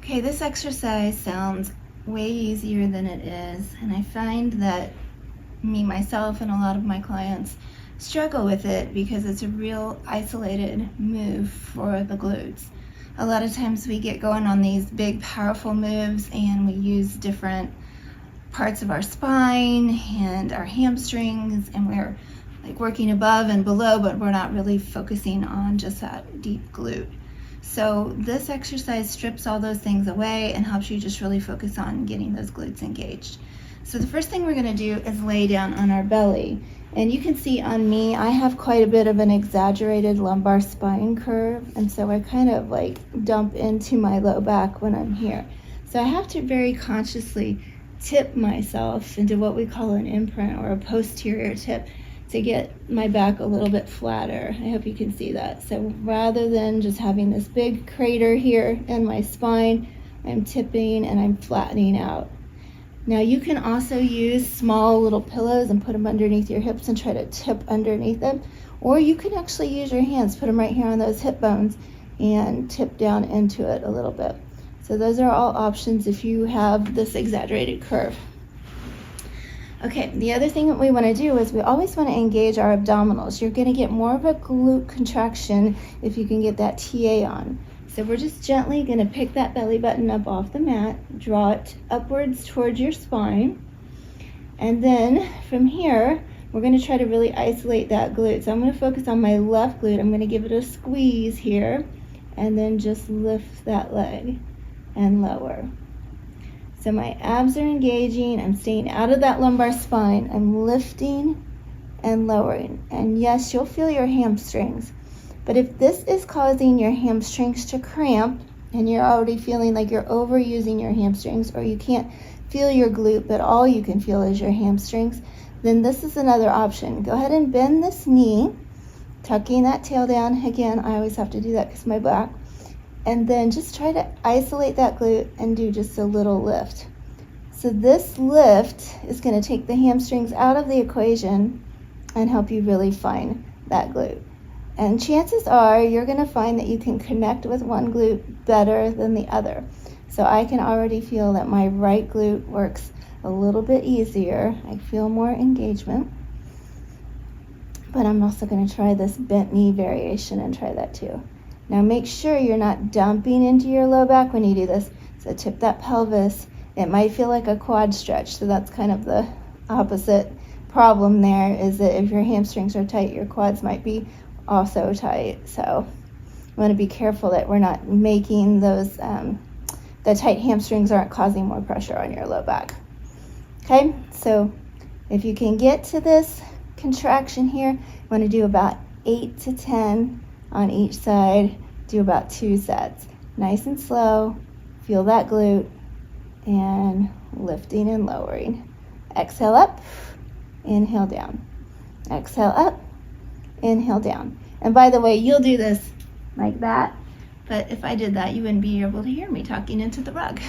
Okay, this exercise sounds way easier than it is, and I find that me, myself, and a lot of my clients struggle with it because it's a real isolated move for the glutes. A lot of times we get going on these big, powerful moves and we use different parts of our spine and our hamstrings, and we're like working above and below, but we're not really focusing on just that deep glute. So this exercise strips all those things away and helps you just really focus on getting those glutes engaged. So the first thing we're going to do is lay down on our belly. And you can see on me, I have quite a bit of an exaggerated lumbar spine curve. And so I kind of like dump into my low back when I'm here. So I have to very consciously tip myself into what we call an imprint or a posterior tip to get my back a little bit flatter. I hope you can see that. So rather than just having this big crater here in my spine, I'm tipping and I'm flattening out. Now you can also use small little pillows and put them underneath your hips and try to tip underneath them. Or you can actually use your hands, put them right here on those hip bones and tip down into it a little bit. So those are all options if you have this exaggerated curve. Okay, the other thing that we want to do is we always want to engage our abdominals. You're going to get more of a glute contraction if you can get that TA on. So we're just gently going to pick that belly button up off the mat, draw it upwards towards your spine, and then from here, we're going to try to really isolate that glute. So I'm going to focus on my left glute. I'm going to give it a squeeze here, and then just lift that leg and lower. So my abs are engaging, I'm staying out of that lumbar spine, I'm lifting and lowering. And yes, you'll feel your hamstrings. But if this is causing your hamstrings to cramp, and you're already feeling like you're overusing your hamstrings, or you can't feel your glute, but all you can feel is your hamstrings, then this is another option. Go ahead and bend this knee, tucking that tail down. Again, I always have to do that because of my back. And then just try to isolate that glute and do just a little lift. So this lift is going to take the hamstrings out of the equation and help you really find that glute. And chances are you're going to find that you can connect with one glute better than the other. So I can already feel that my right glute works a little bit easier. I feel more engagement. But I'm also going to try this bent knee variation and try that too. Now make sure you're not dumping into your low back when you do this. So tip that pelvis. It might feel like a quad stretch, so that's kind of the opposite problem there, is that if your hamstrings are tight, your quads might be also tight. So we want to be careful that we're not making those, the tight hamstrings aren't causing more pressure on your low back. Okay, so if you can get to this contraction here, you want to do about 8 to 10 on each side. Do about 2 sets. Nice and slow. Feel that glute. And lifting and lowering. Exhale up. Inhale down. Exhale up. Inhale down. And by the way, you'll do this like that. But if I did that, you wouldn't be able to hear me talking into the rug.